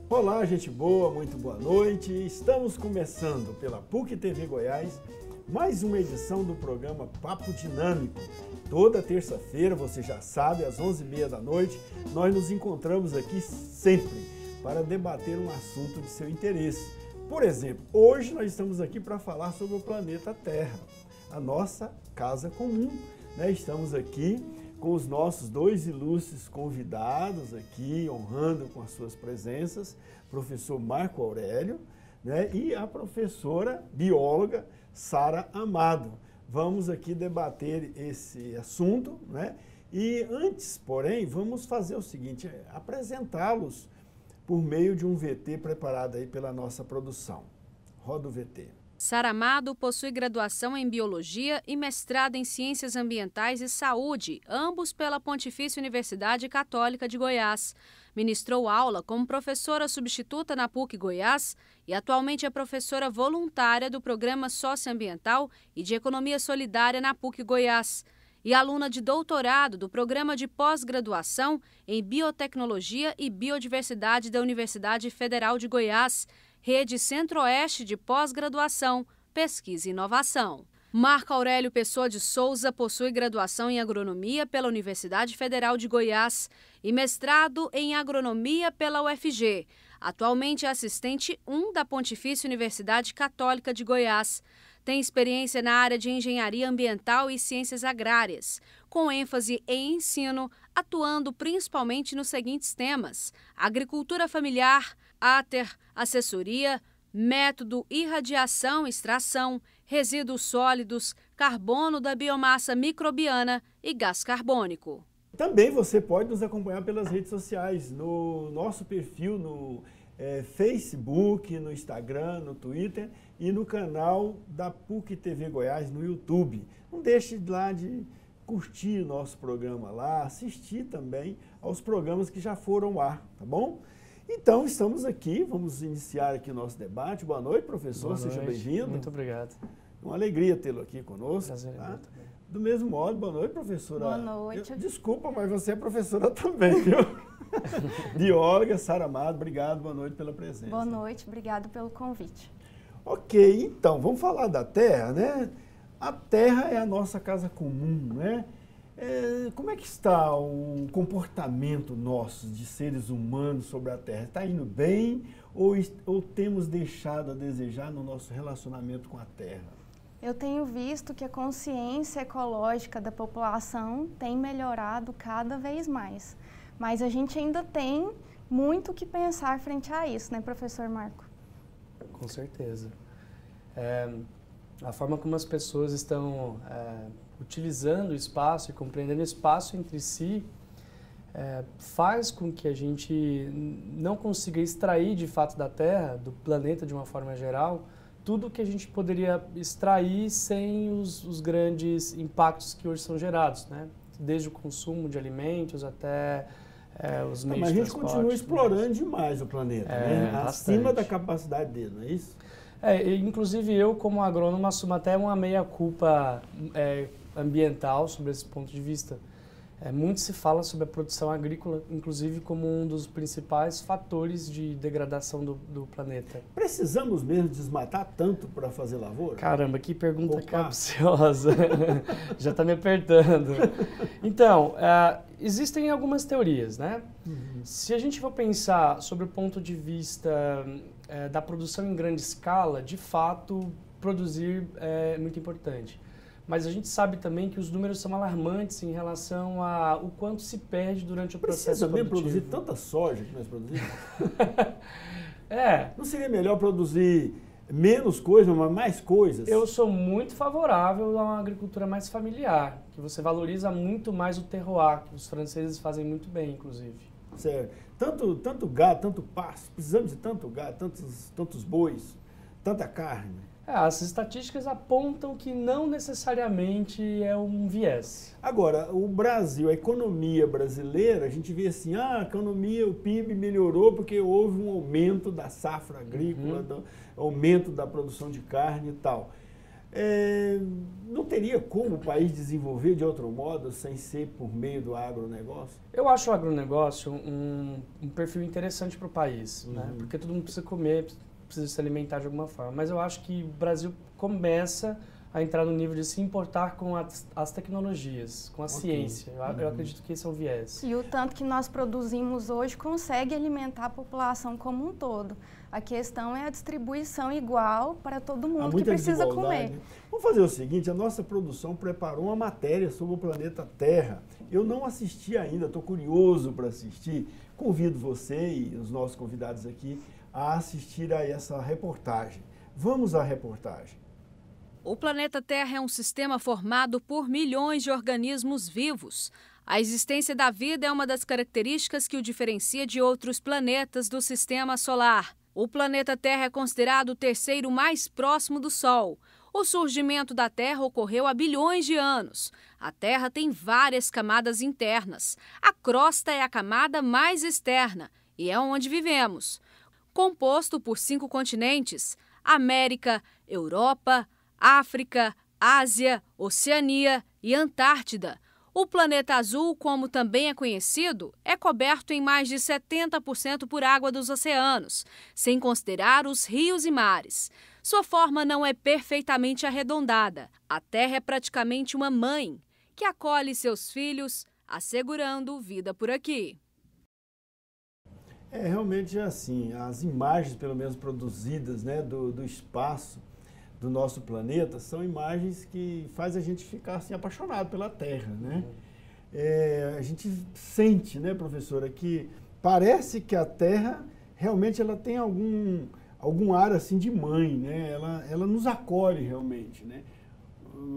Olá, gente boa, muito boa noite. Estamos começando pela PUC TV Goiás mais uma edição do programa Papo Dinâmico. Toda terça-feira, você já sabe, às 11h30 da noite, nós nos encontramos aqui sempre para debater um assunto de seu interesse. Por exemplo, hoje nós estamos aqui para falar sobre o planeta Terra, a nossa casa comum, né? Estamos aqui com os nossos dois ilustres convidados aqui, honrando com as suas presenças, professor Marco Aurélio, né, e a professora bióloga Sara Amado. Vamos aqui debater esse assunto, né? E antes, porém, vamos fazer o seguinte, apresentá-los por meio de um VT preparado aí pela nossa produção. Roda o VT. Sara Amado possui graduação em Biologia e mestrado em Ciências Ambientais e Saúde, ambos pela Pontifícia Universidade Católica de Goiás. Ministrou aula como professora substituta na PUC Goiás e atualmente é professora voluntária do Programa Socioambiental e de Economia Solidária na PUC Goiás e aluna de doutorado do Programa de Pós-Graduação em Biotecnologia e Biodiversidade da Universidade Federal de Goiás, Rede Centro-Oeste de Pós-Graduação, Pesquisa e Inovação. Marco Aurélio Pessoa de Souza possui graduação em Agronomia pela Universidade Federal de Goiás e mestrado em Agronomia pela UFG. Atualmente é assistente 1 da Pontifícia Universidade Católica de Goiás. Tem experiência na área de Engenharia Ambiental e Ciências Agrárias, com ênfase em ensino, atuando principalmente nos seguintes temas: agricultura familiar, áter, assessoria, método irradiação e extração, resíduos sólidos, carbono da biomassa microbiana e gás carbônico. Também você pode nos acompanhar pelas redes sociais, no nosso perfil no Facebook, no Instagram, no Twitter e no canal da PUC TV Goiás no YouTube. Não deixe lá de curtir o nosso programa lá, assistir também aos programas que já foram ao ar, tá bom? Então, estamos aqui, vamos iniciar aqui o nosso debate. Boa noite, professor, boa noite. Seja bem-vindo. Muito obrigado. Uma alegria tê-lo aqui conosco. Prazer Tá? também. Do mesmo modo, boa noite, professora. Boa noite. Desculpa, mas você é professora também, viu? Bióloga, Sara Amado, obrigado, boa noite pela presença. Boa noite, obrigado pelo convite. Ok, então, vamos falar da Terra, né? A Terra é a nossa casa comum, né? Como é que está o comportamento nosso de seres humanos sobre a Terra? Está indo bem ou temos deixado a desejar no nosso relacionamento com a Terra? Eu tenho visto que a consciência ecológica da população tem melhorado cada vez mais. Mas a gente ainda tem muito o que pensar frente a isso, né, professor Marco? Com certeza. A forma como as pessoas estão utilizando o espaço e compreendendo o espaço entre si faz com que a gente não consiga extrair de fato da Terra, do planeta de uma forma geral, tudo que a gente poderia extrair sem os grandes impactos que hoje são gerados, né? Desde o consumo de alimentos até os meios Mas a de gente transporte. continua explorando demais o planeta, né? Acima bastante. da capacidade dele, não é isso? Inclusive eu, como agrônomo, assumo até uma meia-culpa ambiental sobre esse ponto de vista. Muito se fala sobre a produção agrícola, inclusive como um dos principais fatores de degradação do planeta. Precisamos mesmo desmatar tanto para fazer lavoura? Caramba, que pergunta capciosa. Já está me apertando. Então, existem algumas teorias, né? Uhum. Se a gente for pensar sobre o ponto de vista da produção em grande escala, de fato, produzir é muito importante. Mas a gente sabe também que os números são alarmantes em relação ao quanto se perde durante o processo produtivo. Precisa mesmo produzir tanta soja que nós produzimos? Não seria melhor produzir menos coisas, mas mais coisas? Eu sou muito favorável a uma agricultura mais familiar, que você valoriza muito mais o terroir, que os franceses fazem muito bem, inclusive. Certo. Tanto gado, tanto pasto, precisamos de tanto gado, tantos bois, tanta carne. As estatísticas apontam que não necessariamente é um viés. Agora, o Brasil, a economia brasileira, a gente vê assim, a economia, o PIB melhorou porque houve um aumento da safra agrícola, aumento da produção de carne e tal. Não teria como o país desenvolver de outro modo, sem ser por meio do agronegócio? Eu acho o agronegócio um perfil interessante para o país, né? Porque todo mundo precisa comer, precisa se alimentar de alguma forma. Mas eu acho que o Brasil começa a entrar no nível de se importar com as tecnologias, com a ciência. Eu acredito que esse é o viés. E o tanto que nós produzimos hoje consegue alimentar a população como um todo. A questão é a distribuição igual para todo mundo que precisa comer. Né? Vamos fazer o seguinte, a nossa produção preparou uma matéria sobre o planeta Terra. Eu não assisti ainda, estou curioso para assistir. Convido você e os nossos convidados aqui a assistir a essa reportagem. Vamos à reportagem. O planeta Terra é um sistema formado por milhões de organismos vivos. A existência da vida é uma das características que o diferencia de outros planetas do sistema solar. O planeta Terra é considerado o terceiro mais próximo do Sol. O surgimento da Terra ocorreu há bilhões de anos. A Terra tem várias camadas internas. A crosta é a camada mais externa e é onde vivemos. Composto por 5 continentes: América, Europa, África, Ásia, Oceania e Antártida. O planeta azul, como também é conhecido, é coberto em mais de 70% por água dos oceanos, sem considerar os rios e mares. Sua forma não é perfeitamente arredondada. A Terra é praticamente uma mãe que acolhe seus filhos, assegurando vida por aqui. Realmente é assim, as imagens, pelo menos produzidas, né, do espaço do nosso planeta, são imagens que fazem a gente ficar assim, apaixonado pela Terra, né? A gente sente, né, professora, que parece que a Terra realmente ela tem algum ar assim de mãe, né? Ela nos acolhe realmente, né?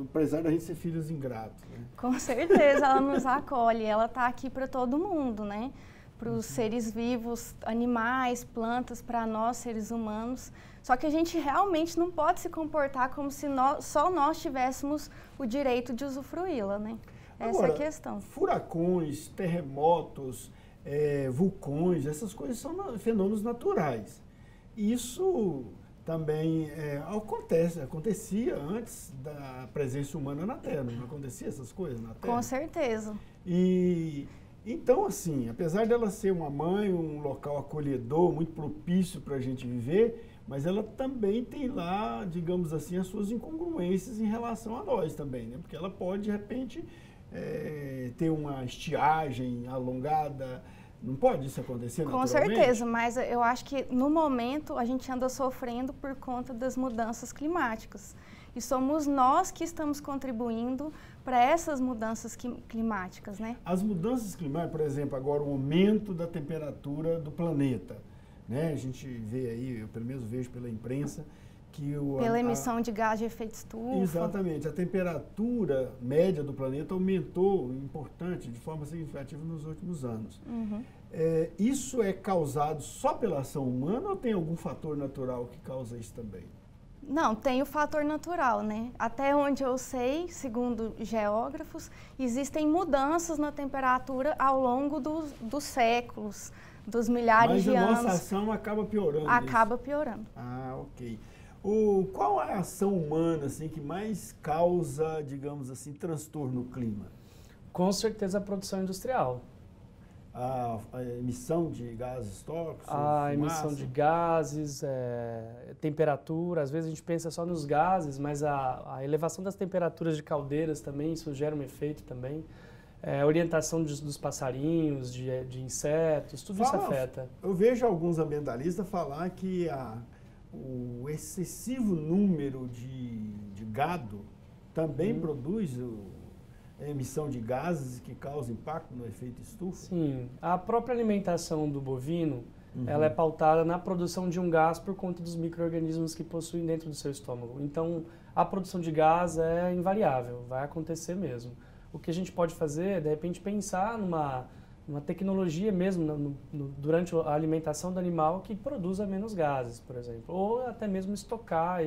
Apesar da gente ser filhos ingratos, né? Com certeza, ela nos acolhe, ela está aqui para todo mundo, né? Para os seres vivos, animais, plantas, para nós, seres humanos. Só que a gente realmente não pode se comportar como se só nós tivéssemos o direito de usufruí-la, né? Essa é a questão. Furacões, terremotos, vulcões, essas coisas são fenômenos naturais. Isso também acontecia antes da presença humana na Terra, não acontecia essas coisas na Terra? Com certeza. Então, assim, apesar dela ser uma mãe, um local acolhedor, muito propício para a gente viver, mas ela também tem lá, digamos assim, as suas incongruências em relação a nós também, né? Porque ela pode, de repente, ter uma estiagem alongada. Não pode isso acontecer naturalmente? Com certeza, mas eu acho que no momento a gente anda sofrendo por conta das mudanças climáticas. E somos nós que estamos contribuindo para essas mudanças climáticas, né? As mudanças climáticas, por exemplo, agora o aumento da temperatura do planeta, né? A gente vê aí, eu pelo menos vejo pela imprensa, que pela emissão de gás de efeito estufa. Exatamente, a temperatura média do planeta aumentou de forma significativa nos últimos anos. Isso é causado só pela ação humana ou tem algum fator natural que causa isso também? Não, tem o fator natural, né? Até onde eu sei, segundo geógrafos, existem mudanças na temperatura ao longo dos séculos, dos milhares de anos. Mas a nossa ação acaba piorando. Acaba piorando. Ok. Qual é a ação humana assim, que mais causa, digamos assim, transtorno no clima? Com certeza a produção industrial. A emissão de gases tóxicos? A emissão de gases, temperatura, às vezes a gente pensa só nos gases, mas a elevação das temperaturas de caldeiras também, isso gera um efeito também. A orientação dos passarinhos, de insetos, tudo isso afeta. Eu vejo alguns ambientalistas falar que o excessivo número de gado também produz a emissão de gases que causam impacto no efeito estufa? Sim, a própria alimentação do bovino, ela é pautada na produção de um gás por conta dos micro-organismos que possuem dentro do seu estômago. Então, a produção de gás é invariável, vai acontecer mesmo. O que a gente pode fazer é, de repente, pensar numa tecnologia mesmo durante a alimentação do animal que produza menos gases, por exemplo. Ou até mesmo estocar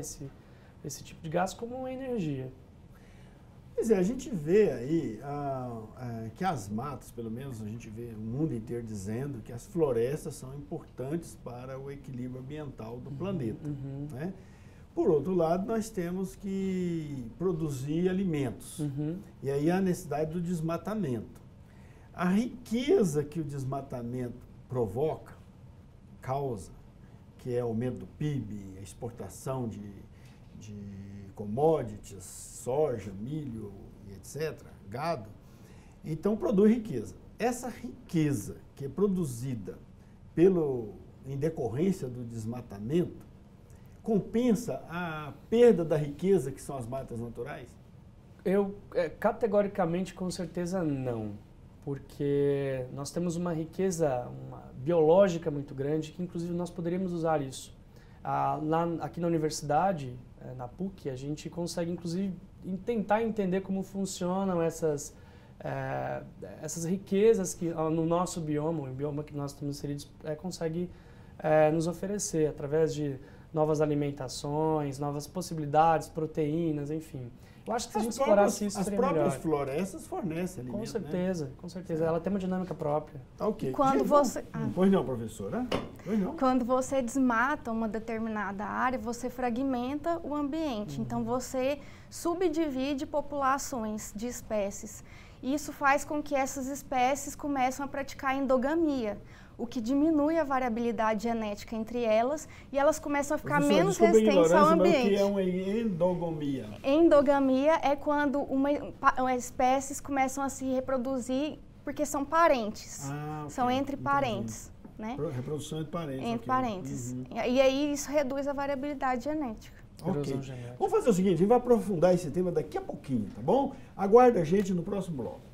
esse tipo de gás como uma energia. Pois é, a gente vê aí que as matas, pelo menos a gente vê o mundo inteiro dizendo que as florestas são importantes para o equilíbrio ambiental do planeta, né? Por outro lado, nós temos que produzir alimentos, e aí há a necessidade do desmatamento. A riqueza que o desmatamento provoca, causa, que é o aumento do PIB, a exportação de commodities, soja, milho, etc., gado, então produz riqueza. Essa riqueza que é produzida em decorrência do desmatamento compensa a perda da riqueza que são as matas naturais? Eu, categoricamente, com certeza não, porque nós temos uma riqueza biológica muito grande que, inclusive, nós poderíamos usar isso. Aqui na universidade, na PUC, a gente consegue, inclusive, tentar entender como funcionam essas riquezas que no nosso bioma, o bioma que nós estamos inseridos, consegue nos oferecer através de novas alimentações, novas possibilidades, proteínas, enfim. Eu acho que se a gente explorasse isso, seria melhor. As próprias florestas fornecem alimento, com certeza, né? Com certeza. Ela tem uma dinâmica própria. Tá, ok. Pois não, professora. Pois não. Quando você desmata uma determinada área, você fragmenta o ambiente. Então, você subdivide populações de espécies. Isso faz com que essas espécies comecem a praticar endogamia, o que diminui a variabilidade genética entre elas e elas começam a ficar menos resistentes ao ambiente. O que é uma endogamia? Endogamia é quando espécies começam a se reproduzir porque são parentes, são entre parentes. Né? Reprodução entre parentes. Entre parentes. E aí isso reduz a variabilidade genética. Ok. Vamos fazer o seguinte, a gente vai aprofundar esse tema daqui a pouquinho, tá bom? Aguarda a gente no próximo bloco.